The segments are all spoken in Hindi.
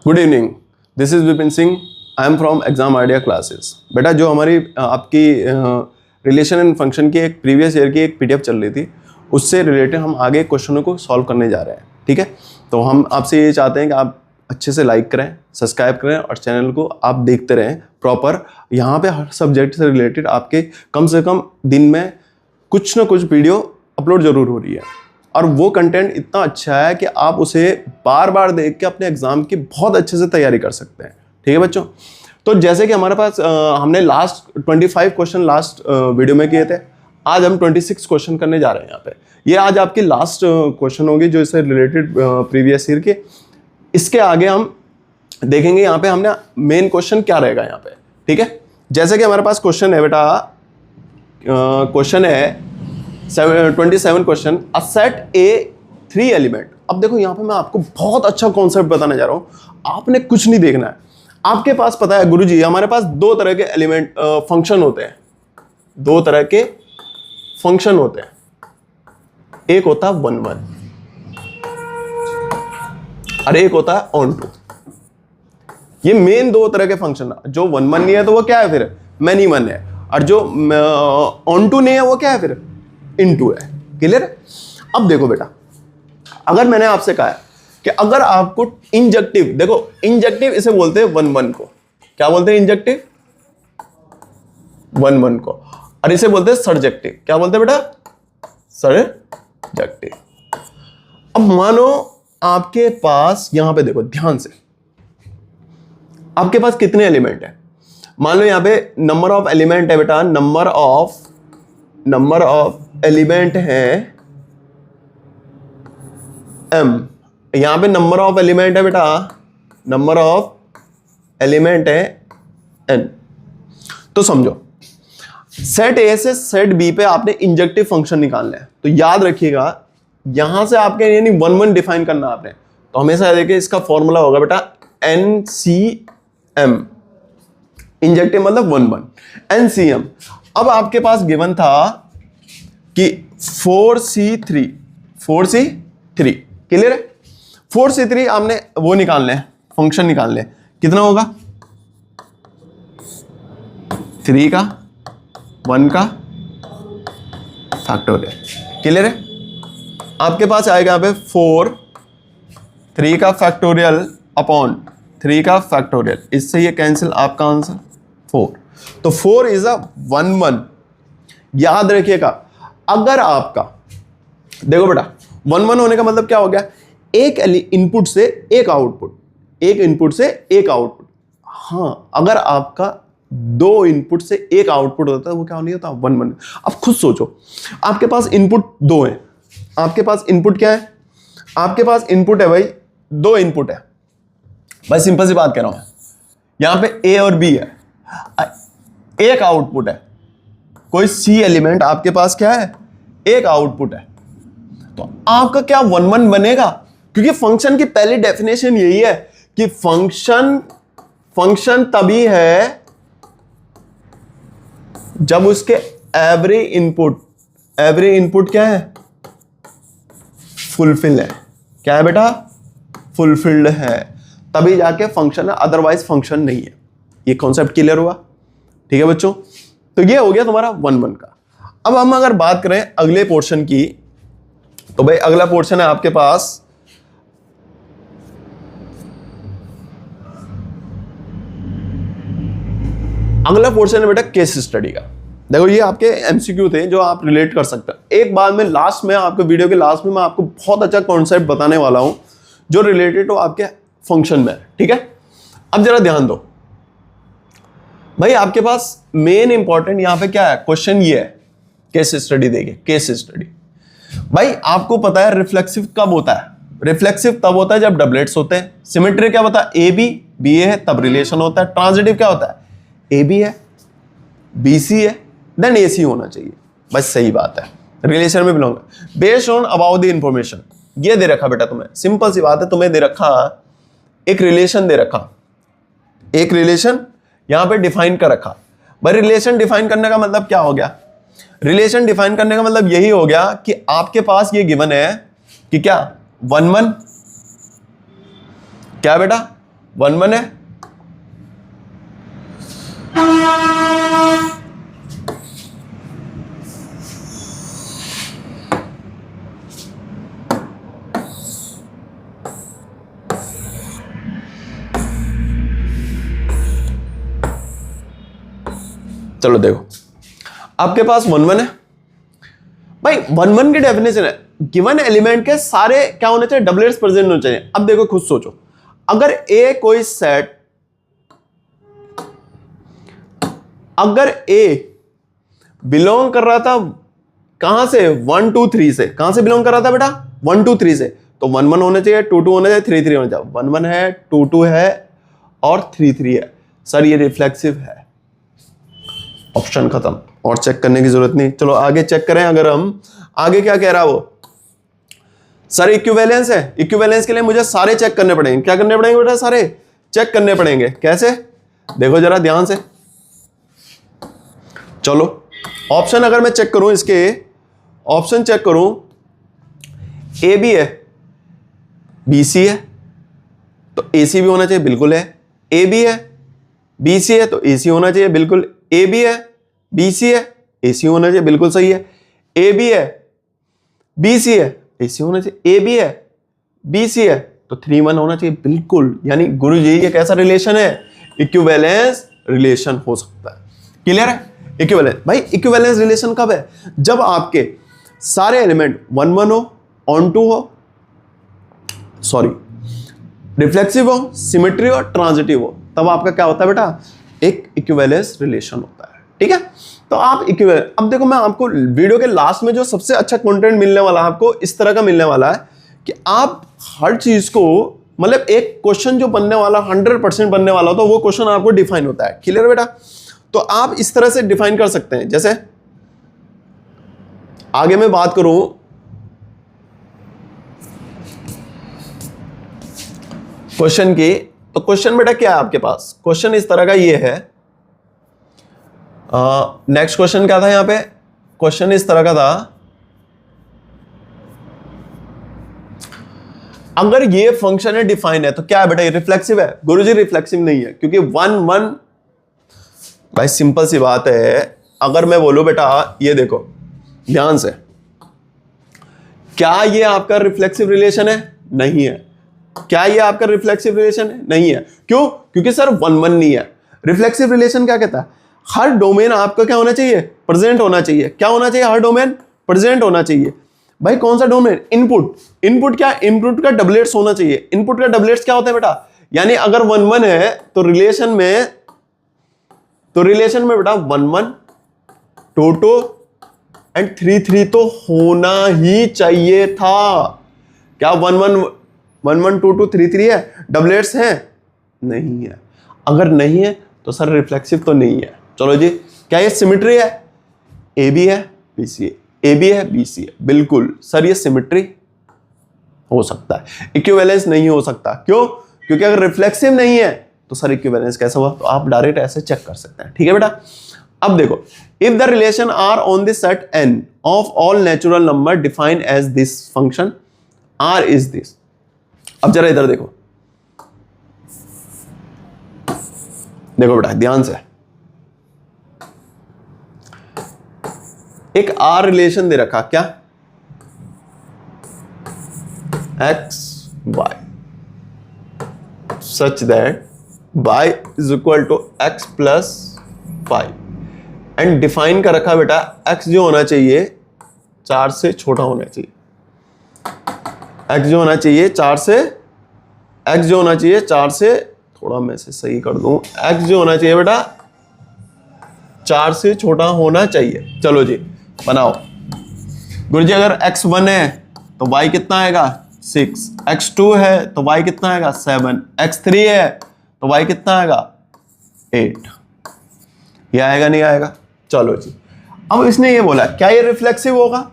Good evening, this is Vipin Singh. I am from exam idea classes. बेटा जो हमारी आपकी रिलेशन एंड फंक्शन की एक प्रीवियस ईयर की एक पीडीएफ चल रही थी, उससे रिलेटेड हम आगे क्वेश्चनों को सॉल्व करने जा रहे हैं। ठीक है, तो हम आपसे ये चाहते हैं कि आप अच्छे से लाइक करें, सब्सक्राइब करें और चैनल को आप देखते रहें प्रॉपर। यहाँ पे हर सब्जेक्ट से रिलेटेड आपके कम से कम दिन में कुछ ना कुछ वीडियो अपलोड जरूर हो रही है, और वो कंटेंट इतना अच्छा है कि आप उसे बार बार देख के अपने एग्जाम की बहुत अच्छे से तैयारी कर सकते हैं। ठीक है बच्चों, तो जैसे कि हमारे पास हमने लास्ट 25 क्वेश्चन लास्ट वीडियो में किए थे, आज हम 26 क्वेश्चन करने जा रहे हैं। यहाँ पे ये आज आपकी लास्ट क्वेश्चन होगी जो इससे रिलेटेड प्रीवियस ईयर के। इसके आगे हम देखेंगे यहाँ पे हमने मेन क्वेश्चन क्या रहेगा यहाँ पे। ठीक है, जैसे कि हमारे पास क्वेश्चन है बेटा, क्वेश्चन है 27 question, a set A 3 element. अब देखो यहाँ पे मैं आपको बहुत अच्छा कॉन्सेप्ट बताने जा रहा हूँ, आपने कुछ नहीं देखना है। आपके पास पता है गुरुजी, हमारे पास दो तरह के एलिमेंट फंक्शन होते हैं, दो तरह के फंक्शन होते हैं। एक होता है 1 1 और एक होता है ऑन टू। ये मेन दो तरह के फंक्शन है। जो 1 1 नहीं है तो वो क्या है, फिर मैनी 1 है, और जो ऑन टू नहीं है वो क्या है, फिर इनटू है। क्लियर? अब देखो बेटा, अगर मैंने आपसे कहा है कि अगर आपको इंजेक्टिव, देखो इंजेक्टिव इसे बोलते हैं 1 1 को, क्या बोलते हैं इंजेक्टिव 1 1 को, और इसे बोलते हैं सर्जेक्टिव। क्या बोलते हैं बेटा? सर्जेक्टिव। अब मानो आपके पास यहां पे देखो ध्यान से, आपके पास कितने एलिमेंट है। मान लो यहां पे नंबर ऑफ एलिमेंट है बेटा, नंबर ऑफ एलिमेंट है m। यहां पे नंबर ऑफ एलिमेंट है बेटा, नंबर ऑफ एलिमेंट है n। तो समझो सेट ए से सेट बी पे आपने इंजेक्टिव फंक्शन निकालना है, तो याद रखिएगा यहां से आपके यानी 1 1 डिफाइन करना आपने। तो हमेशा देखिए इसका फॉर्मूला होगा बेटा NCM, इंजेक्टिव मतलब 1 1 NCM। अब आपके पास गिवन था कि 4C3 क्लियर है। 4C3 आपने वो निकालने हैं, फंक्शन निकालने हैं। कितना होगा? 3 का 1 का फैक्टोरियल। क्लियर है? आपके पास आएगा यहाँ पे 4 3 का फैक्टोरियल अपॉन 3 का फैक्टोरियल, इससे ये कैंसिल, आपका आंसर 4। तो 4 इज अ 1 1। याद रखिएगा, अगर आपका देखो बेटा 1 1 होने का मतलब क्या हो गया, एक इनपुट से एक आउटपुट, एक इनपुट से एक आउटपुट। हाँ, अगर आपका 2 इनपुट से एक आउटपुट होता है वो क्या नहीं होता, 1 1। अब खुद सोचो, आपके पास इनपुट 2 है, आपके पास इनपुट क्या है, आपके पास इनपुट है भाई 2 इनपुट है। भाई सिंपल सी बात कह रहा हूं, यहां पे ए और बी है, एक आउटपुट है, कोई सी एलिमेंट आपके पास क्या है, एक आउटपुट है। तो आपका क्या 1 1 बनेगा? क्योंकि फंक्शन की पहली डेफिनेशन यही है कि फंक्शन तभी है जब उसके एवरी इनपुट क्या है, फुलफिल है। क्या है बेटा? फुलफिल्ड है, तभी जाके फंक्शन है, अदरवाइज फंक्शन नहीं है। ये कॉन्सेप्ट क्लियर हुआ? ठीक है बच्चों, तो ये हो गया तुम्हारा 1 1 का। अब हम अगर बात करें अगले पोर्शन की, तो भाई अगला पोर्शन है आपके पास अगला पोर्शन है बेटा केस स्टडी का। देखो ये आपके एमसीक्यू थे जो आप रिलेट कर सकते हैं। एक बार में लास्ट में आपके वीडियो के लास्ट में मैं आपको बहुत अच्छा कॉन्सेप्ट बताने वाला हूं जो रिलेटेड हो आपके फंक्शन में। ठीक है, अब जरा ध्यान दो भाई, आपके पास मेन इंपॉर्टेंट यहां पे क्या है, क्वेश्चन ये है, केस स्टडी देखिए। केस स्टडी भाई आपको पता है रिफ्लेक्सिव कब होता है, रिफ्लेक्सिव तब होता है जब डबलेट्स होते हैं। सिमेट्री क्या होता है, ए बी बी ए है तब रिलेशन होता है। ट्रांजिटिव क्या होता है, ए बी है बी सी है देन ए सी होना चाहिए। बस सही बात है, रिलेशन में belong. Based on about the information, ये दे रखा बेटा तुम्हें, सिंपल सी बात है, तुम्हें दे रखा एक रिलेशन दे रखा, एक रिलेशन यहां पे डिफाइन कर रखा। भाई रिलेशन डिफाइन करने का मतलब क्या हो गया, रिलेशन डिफाइन करने का मतलब यही हो गया कि आपके पास ये गिवन है कि क्या 1 1 क्या बेटा 1 1 है, चलो देखो आपके पास 1 1 है भाई। 1 1 की डेफिनेशन है गिवन एलिमेंट के सारे क्या होने चाहिए, डबलेट्स प्रेजेंट होने चाहिए। अब देखो खुद सोचो, अगर ए कोई सेट, अगर ए बिलोंग कर रहा था कहां से, 1 2 3 से, कहां से बिलोंग कर रहा था बेटा, 1 2 3 से, तो 1 1 होने चाहिए, 2 2 होने चाहिए, 3 3 होने चाहिए। 1 1 है, 2 2 है और 3 3 है। सर ये रिफ्लेक्सिव है, ऑप्शन खत्म, और चेक करने की जरूरत नहीं। चलो आगे चेक करें। अगर हम आगे क्या कह रहा है वो, सर इक्विवेलेंस है, इक्विवेलेंस के लिए मुझे सारे चेक करने पड़ेंगे। क्या करने पड़ेंगे बेटा, सारे चेक करने पड़ेंगे। कैसे, देखो जरा ध्यान से। चलो ऑप्शन अगर मैं चेक करूं, इसके ऑप्शन चेक करूं, ए बी है, बी सी है, तो ए सी भी होना चाहिए, बिल्कुल है। ए बी है, बी सी है, तो ए सी होना चाहिए, बिल्कुल। ए बी है, बी सी है, ए सी होना चाहिए, बिल्कुल सही है। ए बी है, बी सी है, ए सी होना चाहिए। ए बी है, बी सी है, तो 3 1 होना चाहिए, बिल्कुल। यानी गुरुजी ये कैसा रिलेशन है, इक्विवेलेंस रिलेशन हो सकता है। क्लियर है, इक्विवेलेंस। भाई इक्विवेलेंस रिलेशन कब है, जब आपके सारे एलिमेंट 1 1 हो, ऑन टू हो, सॉरी रिफ्लेक्सिव हो, सिमेट्री हो, ट्रांजिटिव हो, तब आपका क्या होता है बेटा, एक इक्विवेलेंस रिलेशन होता है। ठीक है, तो आप इक्विवेलेंस, अब देखो मैं आपको वीडियो के लास्ट में जो सबसे अच्छा कंटेंट मिलने वाला है, आपको इस तरह का मिलने वाला है कि आप हर चीज को, मतलब एक क्वेश्चन जो बनने वाला 100% बनने वाला हो, तो वो क्वेश्चन आपको डिफाइन होता है। क्लियर बेटा, तो आप इस तरह से डिफाइन कर सकते हैं। जैसे आगे मैं बात करूं, क्वेश्चन की, तो क्वेश्चन बेटा क्या है आपके पास, क्वेश्चन इस तरह का ये है। नेक्स्ट क्वेश्चन क्या था यहां पे, क्वेश्चन इस तरह का था, अगर ये फंक्शन है डिफाइन है तो क्या है बेटा, ये रिफ्लेक्सिव है। गुरुजी रिफ्लेक्सिव नहीं है, क्योंकि 1 1, भाई सिंपल सी बात है। अगर मैं बोलूं बेटा ये देखो ध्यान से, क्या ये आपका रिफ्लेक्सिव रिलेशन है, नहीं है। क्या ये आपका रिफ्लेक्सिव रिलेशन है, नहीं है। क्यों, क्योंकि सर 1 1 नहीं है। रिफ्लेक्सिव रिलेशन क्या कहता है, हर डोमेन आपका क्या होना चाहिए, प्रेजेंट होना चाहिए। क्या होना चाहिए, हर डोमेन प्रेजेंट होना चाहिए। भाई कौन सा डोमेन, इनपुट, इनपुट क्या, इनपुट का डबलेट्स होना चाहिए। इनपुट का डबलेट्स क्या होता है बेटा, यानी अगर 1 1 है तो रिलेशन में बेटा 1 1 2 2 एंड 3 3 तो होना ही चाहिए था। क्या 1 1 1 1 2 2 3 3 है, डबलेट्स हैं, नहीं है। अगर नहीं है तो सर रिफ्लेक्सिव तो नहीं है। चलो जी, क्या ये सिमेट्री है, ए बी है, बी सी है, ए बी है, बी सी है, बिल्कुल सर ये सिमेट्री हो सकता है, इक्विवेलेंस नहीं हो सकता। क्यों, क्योंकि अगर रिफ्लेक्सिव नहीं है तो सर इक्विवेलेंस कैसे हुआ, तो आप डायरेक्ट ऐसे चेक कर सकते हैं। ठीक है बेटा, अब देखो, if the relation R on this set n of all natural number defined as this function r is this. अब जरा इधर देखो, देखो बेटा ध्यान से, एक आर रिलेशन दे रखा, क्या, x y such that y is equal to x plus 5 and define कर रखा बेटा x जो होना चाहिए 4 से छोटा होना चाहिए। x जो होना चाहिए 4 से, x जो होना चाहिए 4 से, थोड़ा मैं इसे सही कर दूं, x जो होना चाहिए बेटा 4 से छोटा होना चाहिए। चलो जी बनाओ गुरुजी, अगर x1 है तो y कितना आएगा 6, x2 है तो y कितना आएगा 7, x3 है तो y कितना आएगा 8। ये आएगा नहीं आएगा। चलो जी, अब इसने ये बोला क्या ये रिफ्लेक्सिव होगा,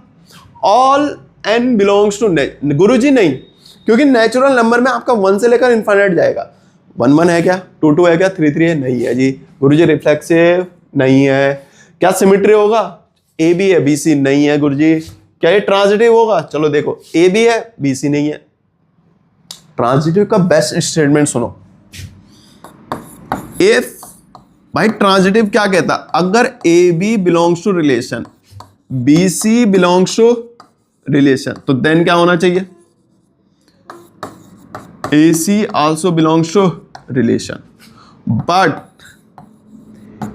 ऑल n बिलोंग्स टू, गुरुजी नहीं, क्योंकि नेचुरल नंबर में आपका 1 से लेकर इनफाइनाइट जाएगा। 1 1 है क्या, 2 2 है क्या, 3 3 है, नहीं है जी। गुरुजी रिफ्लेक्सिव नहीं है। क्या सिमेट्री होगा, ए बी है, बी सी नहीं है गुरुजी। क्या ये ट्रांजिटिव होगा, चलो देखो ए बी है, बी सी नहीं है। ट्रांजिटिव का बेस्ट स्टेटमेंट सुनो, इफ भाई ट्रांजिटिव क्या कहता, अगर A B belongs to relation, B C belongs to relation, तो देन क्या होना चाहिए, A C also belongs to relation. But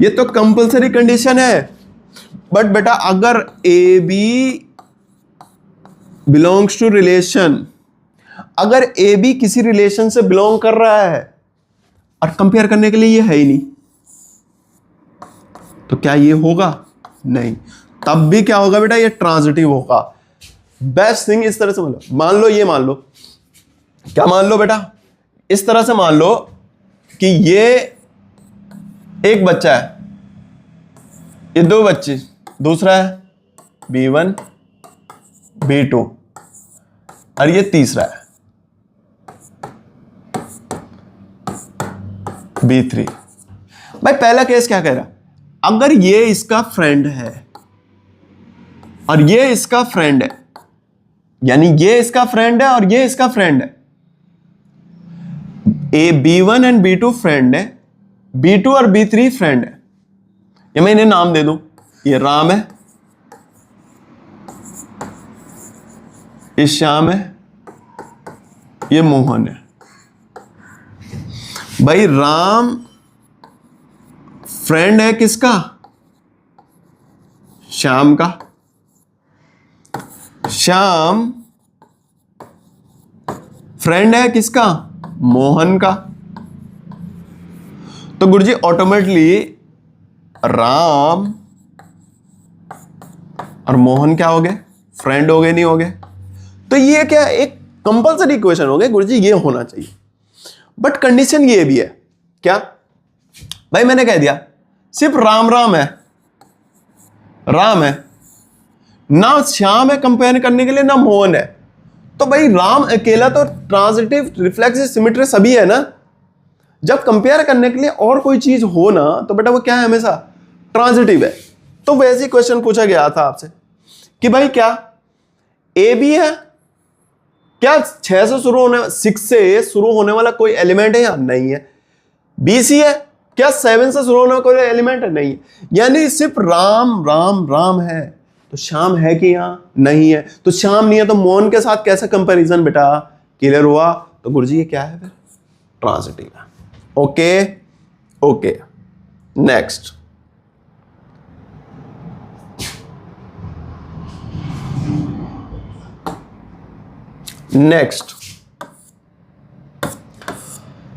ये तो कंपल्सरी कंडीशन है। बट बेटा अगर A B belongs to relation, अगर ए बी किसी रिलेशन से बिलोंग कर रहा है और कंपेयर करने के लिए ये है ही नहीं, तो क्या ये होगा, नहीं। तब भी क्या होगा बेटा, ये ट्रांजिटिव होगा। बेस्ट थिंग इस तरह से मान लो, ये मान लो, क्या मान लो बेटा, इस तरह से मान लो कि ये एक बच्चा है, ये दो बच्चे, दूसरा है B1 B2 और ये तीसरा है B3। भाई पहला केस क्या कह रहा, अगर ये इसका फ्रेंड है और ये इसका फ्रेंड है, यानी ये इसका फ्रेंड है और ये इसका फ्रेंड है, ए B1 एंड B2 फ्रेंड है, B2 और B3 फ्रेंड है, या मैं इन्हें नाम दे दूं, ये राम है, ये श्याम है, ये मोहन है। भाई राम फ्रेंड है किसका, श्याम का, श्याम फ्रेंड है किसका, मोहन का। तो गुरुजी ऑटोमेटिकली राम और मोहन क्या हो गए, फ्रेंड हो गए, नहीं हो गए। तो ये क्या एक कंपल्सरी इक्वेशन हो गए गुरुजी, ये होना चाहिए। बट कंडीशन ये भी है, क्या भाई, मैंने कह दिया सिर्फ राम राम है, राम है ना, श्याम है कंपेयर करने के लिए, ना मोहन है। तो भाई राम अकेला तो ट्रांजिटिव, रिफ्लेक्सिव, सिमेट्री सभी है ना। जब कंपेयर करने के लिए और कोई चीज हो ना, तो बेटा वो क्या है, हमेशा ट्रांजिटिव है। तो वैसे क्वेश्चन पूछा गया था आपसे कि भाई क्या ए बी है, क्या 6 से शुरू होने, 6 से शुरू होने वाला कोई एलिमेंट है या नहीं है। बी सी है, क्या 7 से शुरू होने वाला कोई एलिमेंट है, नहीं है। यानी सिर्फ राम राम राम है, तो श्याम है कि यहां नहीं है। तो श्याम नहीं है तो मोहन के साथ कैसा कंपैरिजन बेटा, क्लियर हुआ। तो गुरुजी ये क्या है फिर, ट्रांजिटिव है। ओके ओके, नेक्स्ट नेक्स्ट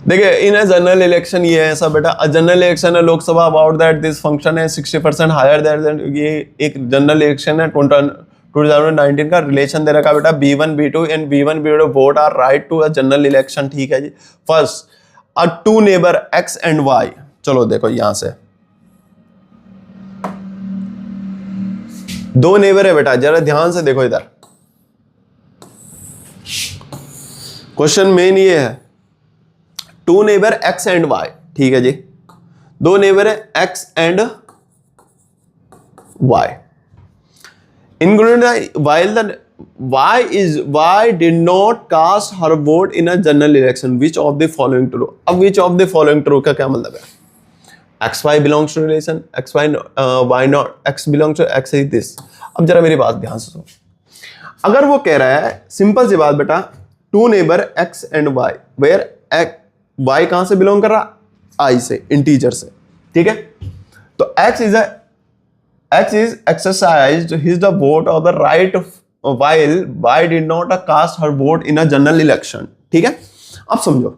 देखिए, इन ए जनरल इलेक्शन ये है ऐसा बेटा, जनरल इलेक्शन है Lok Sabha, about that this function है 60% हायर दैट, ये एक जनरल इलेक्शन है 2019 का। रिलेशन दे रखा बेटा B1 B2 and B1 B2 vote are right to a general election, ठीक है जी। First a to neighbour X and Y, चलो देखो यहां से दो नेबर है बेटा, जरा ध्यान से देखो इधर, क्वेश्चन मेन ये है, two neighbour X and Y, ठीक है जी। दो नेबर है X and Y, including while the Y did not cast her vote in a general election, which of the following true। अब which of the following true का क्या मतलब है, XY belongs to relation, Y not, X belongs to X is this। अब जरा मेरी बात ध्यान से सुनो, अगर वो कह रहा है सिंपल सी बात बेटा, two neighbour X and Y, where Y कहां से बिलोंग कर रहा, I से, इंटीजर से, ठीक है। तो X is exercised his the vote of the right while Y did not cast her vote in a general election, ठीक है। अब समझो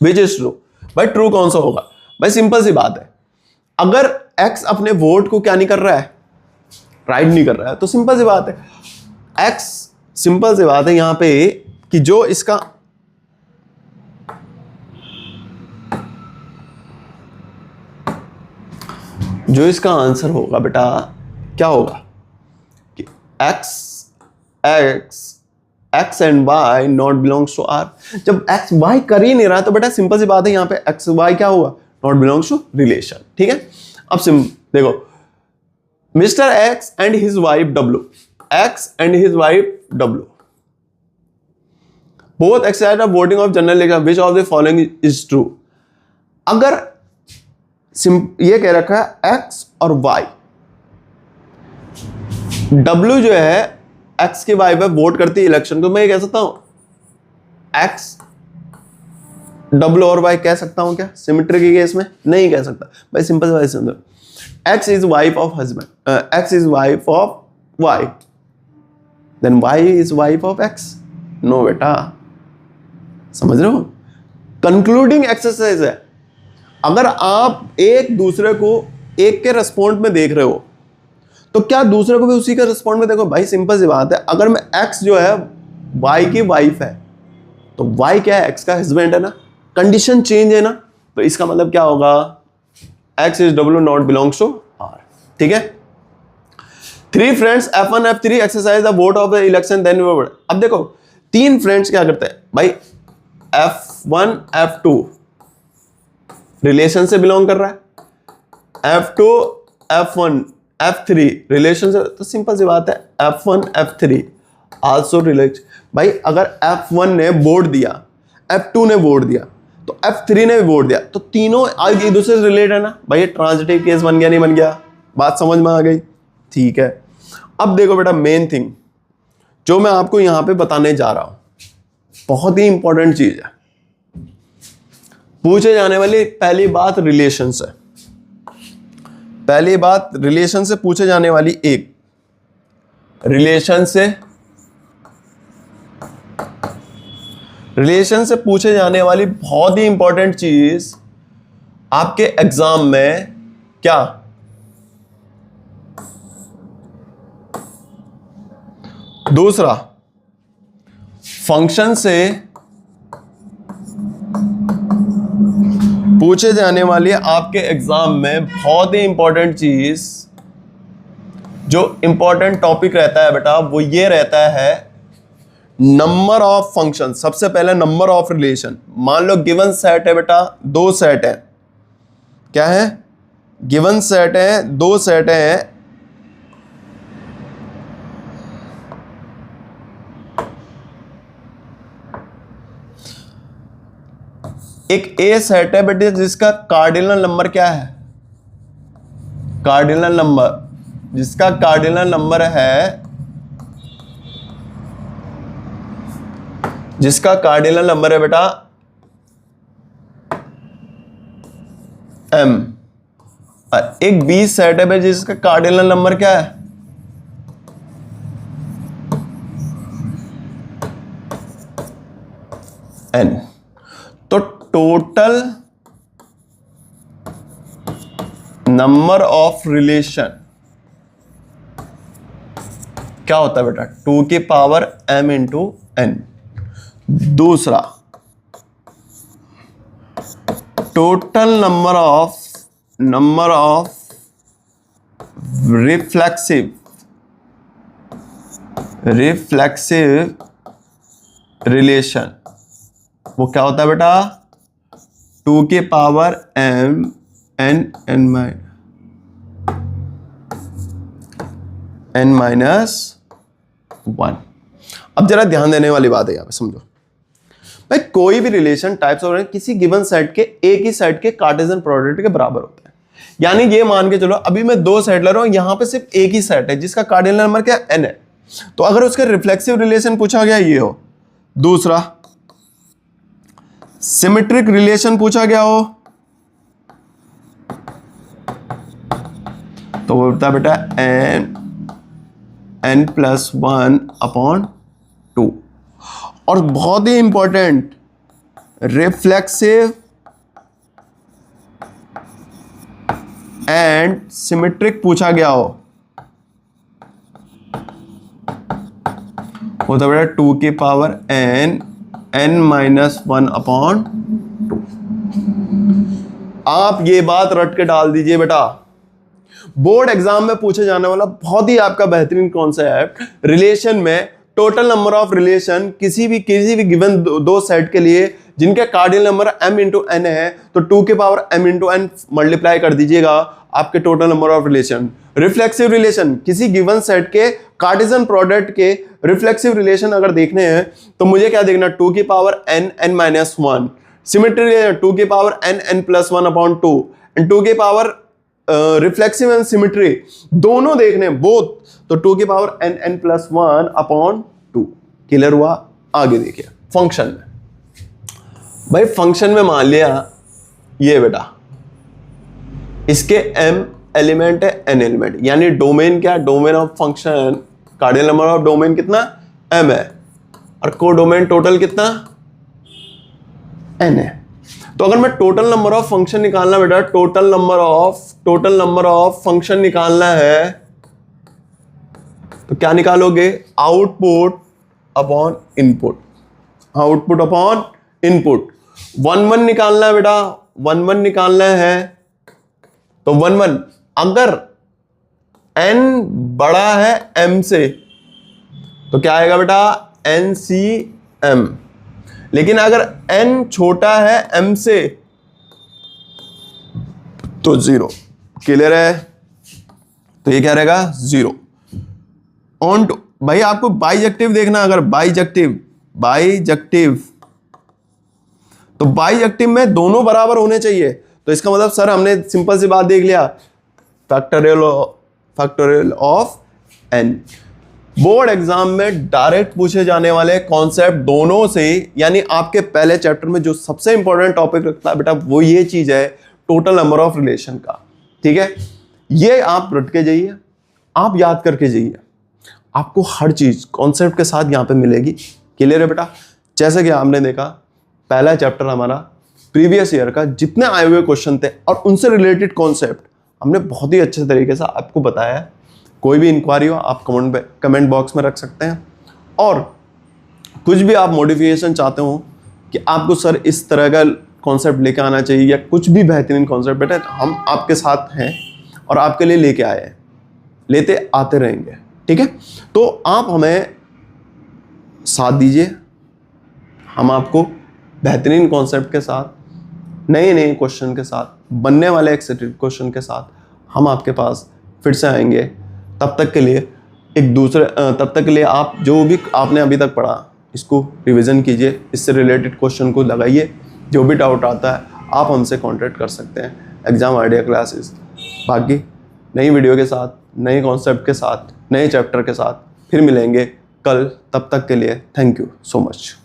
which is true, भाई ट्रू कौन सा होगा, भाई सिंपल सी बात है, अगर X अपने वोट को क्या नहीं कर रहा है, राइट नहीं कर रहा है, तो सिंपल सी बात है X, सिंपल सी बात है यहां पे कि जो इसका आंसर होगा बेटा क्या होगा कि X and Y not belongs to R। जब X Y कर ही नहीं रहा तो बेटा सिंपल सी बात है यहां पे X Y क्या हुआ, नॉट बिलोंग्स टू रिलेशन, ठीक है। अब देखो mister X and his wife W, X and his wife W both exercise of voting of general election, which of the following is true। अगर ये कह रखा है x और y। W जो है x के y पे वोट करती है इलेक्शन, तो मैं ये कह सकता हूं x W और y कह सकता हूं क्या सिमेट्री के केस में? नहीं कह सकता भाई, सिंपल वाइज समझो, x is wife of husband, x is wife of y, then y is wife of x। No बेटा, समझ रहे हो? कंक्लूडिंग एक्सरसाइज है। अगर आप एक दूसरे को एक के रिस्पॉन्ड में देख रहे हो तो क्या दूसरे को भी उसी का रिस्पॉन्ड में देखो? भाई सिंपल सी बात है, अगर मैं x जो है y की वाइफ है तो y क्या है? x का हस्बैंड है ना, कंडीशन चेंज है ना, तो इसका मतलब क्या होगा? x is W not belongs to R। ठीक है। 3 friends F1 F3 exercise the vote of the election then we vote. अब देखो 3 फ्रेंड्स क्या करते हैं भाई, F1 F2 रिलेशन से बिलोंग कर रहा है, F2 F1 F3 रिलेशन से, तो सिंपल सी बात है F1 F3 आल्सो रिलेट। भाई अगर F1 ने वोट दिया, F2 ने वोट दिया, तो F3 ने भी वोट दिया, तो तीनों एक दूसरे से रिलेट है ना भाई। ये ट्रांजिटिव केस बन गया, नहीं बन गया? बात समझ में आ गई? ठीक है। अब देखो बेटा, मेन थिंग जो मैं आपको यहां पे बताने जा रहा हूं, बहुत ही इंपॉर्टेंट चीज है। पूछे जाने वाली पहली बात रिलेशन से, पहली बात रिलेशन से पूछे जाने वाली एक रिलेशन से पूछे जाने वाली बहुत ही इंपॉर्टेंट चीज आपके एग्जाम में क्या? दूसरा, फंक्शन से पूछे जाने वाली आपके एग्जाम में बहुत ही इंपॉर्टेंट चीज, जो इंपॉर्टेंट टॉपिक रहता है बेटा, वो ये रहता है नंबर ऑफ फंक्शन। सबसे पहले नंबर ऑफ रिलेशन। मान लो गिवन सेट है बेटा, 2 सेट है, क्या है? गिवन सेट है, 2 सेट है, एक ए सेट है बेटे जिसका कार्डिनल नंबर क्या है? कार्डिनल नंबर, जिसका कार्डिनल नंबर है, जिसका कार्डिनल नंबर है बेटा m। एक बी सेट है बेटा जिसका कार्डिनल नंबर क्या है? n। तो टोटल नंबर ऑफ रिलेशन क्या होता है बेटा? 2 की पावर m इंटू n। दूसरा, total number of reflexive relation, वो क्या होता है बेटा? 2 की पावर m n माइनस 1। अब जरा ध्यान देने वाली बात है यहां पे, समझो भाई, कोई भी रिलेशन टाइप्स ऑफ किसी गिवन सेट के एक ही सेट के कार्टेशियन प्रोडक्ट के बराबर होता है। यानी ये मान के चलो, अभी मैं 2 सेट ले रहा हूं, यहां पे सिर्फ एक ही सेट है जिसका कार्डिनल नंबर क्या n है, तो अगर उसके रिफ्लेक्सिव रिलेशन पूछा गया ये हो। दूसरा, सिमेट्रिक रिलेशन पूछा गया हो तो वो होता है बेटा n+1/2। और बहुत ही इंपॉर्टेंट, रिफ्लेक्सिव एंड सिमेट्रिक पूछा गया हो होता है बेटा 2 की पावर n-1/2। आप ये बात रट के डाल दीजिए बेटा, बोर्ड एग्जाम में पूछे जाने वाला बहुत ही आपका बेहतरीन कॉन्सेप्ट, रिलेशन में टोटल नंबर ऑफ रिलेशन किसी भी गिवन 2 सेट के लिए जिनके cardinal number m into n है, तो 2 के power m into n multiply कर दीजिएगा आपके total number of relation. Reflexive relation, किसी गिवन सेट के कार्टेशियन प्रोडक्ट के रिफ्लेक्सिव रिलेशन अगर देखने हैं तो मुझे क्या देखना? 2 की पावर n n-1। सिमेट्री 2 की पावर n n+1/2। एंड 2 की पावर रिफ्लेक्सिव एंड सिमेट्री दोनों देखने बोथ, तो 2 की power n plus 1 upon 2। Clear हुआ? आगे देखिए फंक्शन में। भाई फंक्शन में मान लिया ये बेटा इसके m एलिमेंट है n एलिमेंट, यानी डोमेन क्या? Domain of function, cardinal number of domain कितना? m है, और को डोमेन टोटल कितना? n है। तो अगर मैं टोटल नंबर ऑफ फंक्शन निकालना बेटा, टोटल नंबर ऑफ फंक्शन निकालना है, तो क्या निकालोगे? Output upon input, output upon input. 1 1 निकालना है बेटा, 1 1 निकालना है, तो 1 1 अगर n बड़ा है m से तो क्या आएगा बेटा? NCM। लेकिन अगर n छोटा है m से तो 0। क्लियर है? तो ये क्या रहेगा? 0 ऑन टू। भाई आपको बाइजेक्टिव देखना, अगर बाइजेक्टिव तो बाइजेक्टिव में दोनों बराबर होने चाहिए। तो इसका मतलब सर हमने सिंपल सी बात देख लिया, factorial of n। Board exam में डायरेक्ट पूछे जाने वाले कॉन्सेप्ट दोनों से, यानी आपके पहले चैप्टर में जो सबसे इंपॉर्टेंट टॉपिक रखता है बेटा वो ये चीज है, टोटल नंबर ऑफ रिलेशन का। ठीक है, ये आप रट के जाइए, आप याद करके जाइए, आपको हर चीज कॉन्सेप्ट के साथ यहाँ पे मिलेगी। क्लियर है बेटा? जैसे कि आपने देखा पहला चैप्टर हमारा प्रीवियस ईयर का जितने आए हुए क्वेश्चन थे और उनसे रिलेटेड कॉन्सेप्ट हमने बहुत ही अच्छे तरीके से आपको बताया है। कोई भी इंक्वायरी हो आप कमेंट बॉक्स में रख सकते हैं, और कुछ भी आप मॉडिफिकेशन चाहते हो कि आपको सर इस तरह का कॉन्सेप्ट लेके आना चाहिए या कुछ भी बेहतरीन कॉन्सेप्ट, बेटा हम आपके साथ हैं और आपके लिए लेके आए हैं, लेते आते रहेंगे। ठीक है, तो आप हमें साथ दीजिए, हम आपको बेहतरीन कॉन्सेप्ट के साथ, नए नए क्वेश्चन के साथ, बनने वाले एक्सेप्टेड क्वेश्चन के साथ हम आपके पास फिर से आएंगे। तब तक के लिए आप जो भी आपने अभी तक पढ़ा इसको रिवीजन कीजिए, इससे रिलेटेड क्वेश्चन को लगाइए। जो भी डाउट आता है आप हमसे कांटेक्ट कर सकते हैं एग्जाम आइडिया क्लासेस। बाकी नई वीडियो के साथ, नए कॉन्सेप्ट के साथ, नए चैप्टर के साथ फिर मिलेंगे कल। तब तक के लिए थैंक यू सो मच।